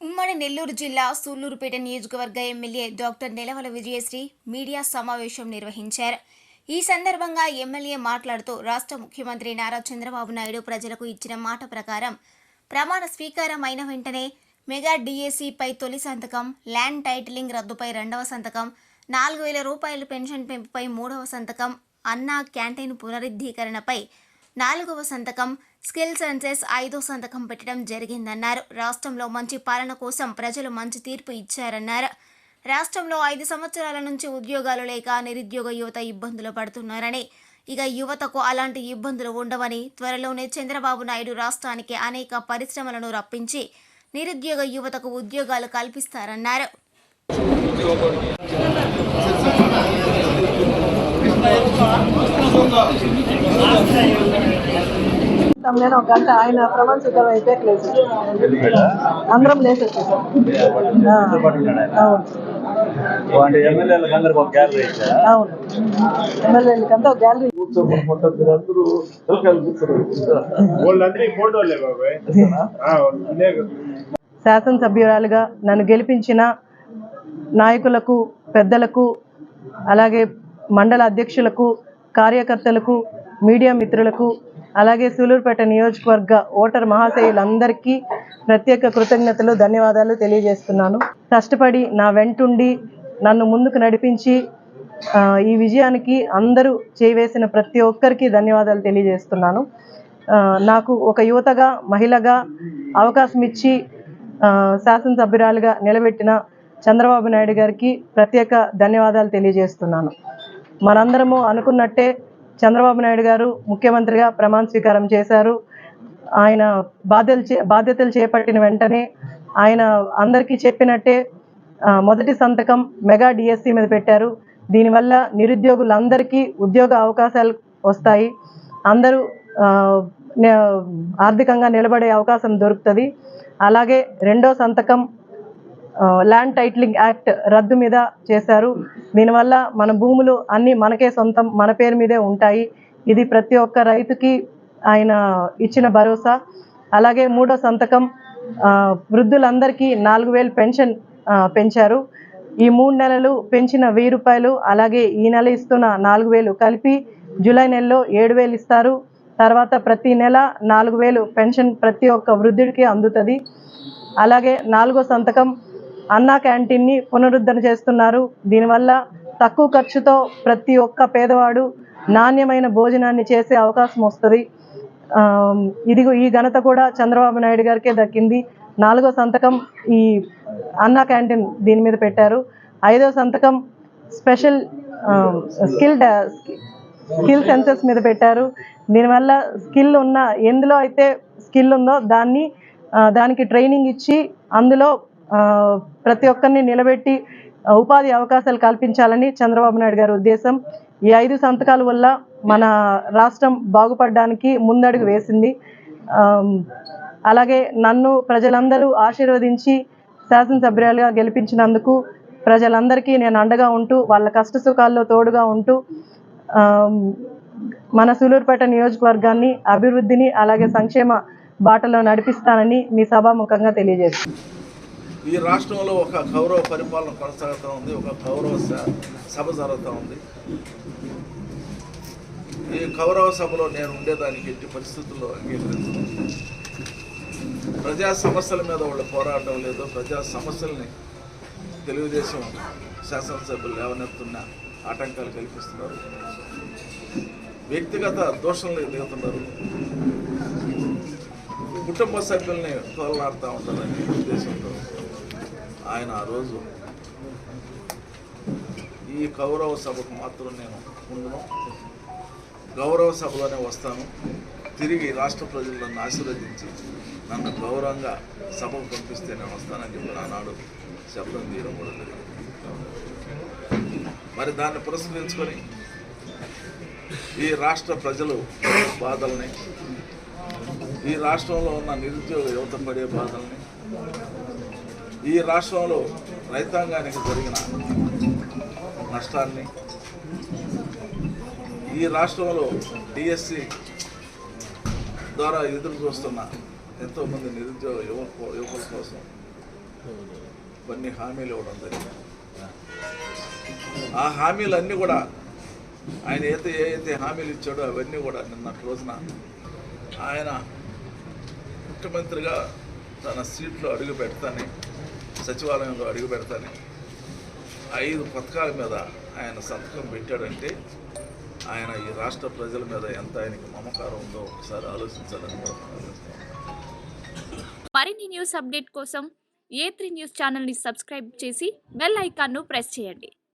ఉమ్మడి నెల్లూరు జిల్లా సూళ్లూరుపేట నియోజకవర్గ MLA doctor Nelavala Vijayasree media సమావేశం నిర్వహించారు. ఈ సందర్భంగా ఎమ్మెల్యే మాట్లాడుతూ రాష్ట్ర ముఖ్యమంత్రి నారా చంద్రబాబు నాయుడు ప్రజలకు ఇచ్చిన మాట ప్రకారం ప్రమాణ స్వీకారం అయిన వెంటనే మెగా డిఎస్సిపై తొలి సంతకం, ల్యాండ్ టైటిలింగ్ రద్దుపై 2వ సంతకం, 4,000 రూపాయల పెన్షన్ పెంపుపై 3వ సంతకం, అన్నా క్యాంటీన్ పునరుద్ధీకరణపై 4వ సంతకం, స్కిల్ సెన్సెస్ 5వ సంతకం పెట్టడం జరిగిందన్నారు. రాష్ట్రంలో మంచి పాలన కోసం ప్రజలు మంచి తీర్పు ఇచ్చారన్నారు. రాష్ట్రంలో 5 సంవత్సరాల నుంచి ఉద్యోగాలు లేక నిరుద్యోగ యువత ఇబ్బందులు పడుతున్నారని, ఇక యువతకు అలాంటి ఇబ్బందులు ఉండవని, త్వరలోనే చంద్రబాబు నాయుడు రాష్ట్రానికి అనేక పరిశ్రమలను రప్పించి నిరుద్యోగ యువతకు ఉద్యోగాలు కల్పిస్తారన్నారు. నేను ఒక గంట ఆయన ప్రమాణ స్వీకారం అయిపోయాక లేదు అందరం లేసేసి అవును ఎమ్మెల్యేలకంతా ఒక గ్యాలరీ శాసనసభ్యురాలుగా నన్ను గెలిపించిన నాయకులకు, పెద్దలకు, అలాగే మండల అధ్యక్షులకు, కార్యకర్తలకు, మీడియా మిత్రులకు, అలాగే సూళ్లూరుపేట నియోజకవర్గ ఓటర్ మహాశయులందరికీ ప్రత్యేక కృతజ్ఞతలు, ధన్యవాదాలు తెలియజేస్తున్నాను. కష్టపడి నా వెంటుండి నన్ను ముందుకు నడిపించి ఈ విజయానికి అందరూ చేవేసిన ప్రతి ఒక్కరికి ధన్యవాదాలు తెలియజేస్తున్నాను. నాకు ఒక యువతగా, మహిళగా అవకాశం ఇచ్చి శాసనసభ్యురాలుగా నిలబెట్టిన చంద్రబాబు నాయుడు గారికి ప్రత్యేక ధన్యవాదాలు తెలియజేస్తున్నాను. మనందరము అనుకున్నట్టే చంద్రబాబు నాయుడు గారు ముఖ్యమంత్రిగా ప్రమాణ స్వీకారం చేశారు. ఆయన బాధ్యతలు చేపట్టిన వెంటనే ఆయన అందరికీ చెప్పినట్టే మొదటి సంతకం మెగా డిఎస్సి మీద పెట్టారు. దీనివల్ల నిరుద్యోగులందరికీ ఉద్యోగ అవకాశాలు వస్తాయి. అందరూ ఆర్థికంగా నిలబడే అవకాశం దొరుకుతుంది. అలాగే 2వ సంతకం ల్యాండ్ టైటిలింగ్ యాక్ట్ రద్దు మీద చేశారు. దీనివల్ల మన భూములు అన్నీ మనకే సొంతం, మన పేరు మీదే ఉంటాయి. ఇది ప్రతి ఒక్క రైతుకి ఆయన ఇచ్చిన భరోసా. అలాగే 3వ సంతకం వృద్ధులందరికీ 4,000 పెన్షన్ పెంచారు. ఈ 3 నెలలు పెంచిన 1,000 రూపాయలు, అలాగే ఈ నెల ఇస్తున్న 4,000 కలిపి జూలై నెలలో 7,000 ఇస్తారు. తర్వాత ప్రతి నెల 4,000 పెన్షన్ ప్రతి ఒక్క వృద్ధుడికి అందుతుంది. అలాగే 4వ సంతకం అన్నా క్యాంటీన్ని పునరుద్ధరణ చేస్తున్నారు. దీనివల్ల తక్కువ ఖర్చుతో ప్రతి ఒక్క పేదవాడు నాణ్యమైన భోజనాన్ని చేసే అవకాశం వస్తుంది. ఈ ఘనత కూడా చంద్రబాబు నాయుడు గారికే దక్కింది. 4వ సంతకం ఈ అన్నా క్యాంటీన్ దీని మీద పెట్టారు. 5వ సంతకం స్పెషల్ స్కిల్ సెన్సెస్ మీద పెట్టారు. దీనివల్ల స్కిల్ ఉన్న, ఎందులో అయితే స్కిల్ ఉందో దానికి ట్రైనింగ్ ఇచ్చి అందులో ప్రతి ఒక్కరిని నిలబెట్టి ఉపాధి అవకాశాలు కల్పించాలని చంద్రబాబు నాయుడు గారి ఉద్దేశం. ఈ 5 సంతకాల వల్ల మన రాష్ట్రం బాగుపడడానికి ముందడుగు వేసింది. అలాగే నన్ను ప్రజలందరూ ఆశీర్వదించి శాసనసభ్యురాలుగా గెలిపించినందుకు ప్రజలందరికీ నేను అండగా ఉంటూ, వాళ్ళ కష్ట సుఖాల్లో తోడుగా ఉంటూ మన సూళ్లూరుపేట నియోజకవర్గాన్ని అభివృద్ధిని, అలాగే సంక్షేమ బాటలో నడిపిస్తానని మీ సభాముఖంగా తెలియజేస్తాను. ఈ రాష్ట్రంలో ఒక గౌరవ పరిపాలన కొనసాగుతూ ఉంది, ఒక గౌరవ సభ జరుగుతూ ఉంది. ఈ గౌరవ సభలో నేను ఉండేదానికి ఎట్టి పరిస్థితుల్లో అంగీకరించను. ప్రజా సమస్యల మీద వాళ్ళు పోరాటం లేదు. ప్రజా సమస్యల్ని తెలుగుదేశం శాసనసభ్యులు లేవనెత్తున్న ఆటంకాలు కల్పిస్తున్నారు, వ్యక్తిగత దోషణలు దిగుతున్నారు, కుటుంబ సభ్యుల్ని తోలనాడుతూ ఉంటారని ఉద్దేశంతో ఆయన ఆ రోజు ఈ గౌరవ సభకు మాత్రం నేను ఉండను, గౌరవ సభలోనే వస్తాను, తిరిగి రాష్ట్ర ప్రజలు నన్ను ఆశీర్వదించి నన్ను గౌరవంగా సభకు పంపిస్తే నేను వస్తానని చెప్పి ఆనాడు శబ్దం తీయడం కూడా జరిగింది. మరి దాన్ని పురస్కరించుకొని ఈ రాష్ట్ర ప్రజలు బాధల్ని, ఈ రాష్ట్రంలో ఉన్న నిరుద్యోగ యువత పడే బాధల్ని, ఈ రాష్ట్రంలో రైతాంగానికి జరిగిన నష్టాన్ని, ఈ రాష్ట్రంలో డిఎస్సి ద్వారా ఎదురు చూస్తున్న ఎంతోమంది నిరుద్యోగ యువకుల కోసం కొన్ని హామీలు ఇవ్వడం జరిగింది. ఆ హామీలన్నీ కూడా ఆయన ఏదైతే హామీలు ఇచ్చాడో అవన్నీ కూడా నిన్నటి రోజున ఆయన ముఖ్యమంత్రిగా తన సీట్లో అడుగు పెడతానే, సచివాలయంలో అడుగు పెడతానే 5 పథకాల మీద ఆయన సంతకం పెట్టాడంటే ఆయన ఈ రాష్ట్ర ప్రజల మీద ఎంత ఆయనకి మమకారం ఉందో ఒకసారి ఆలోచించాలని కూడా మరిన్ని న్యూస్ అప్డేట్ కోసం A3 న్యూస్ ఛానల్ని సబ్స్క్రైబ్ చేసి బెల్ ఐకాన్ను ప్రెస్ చేయండి.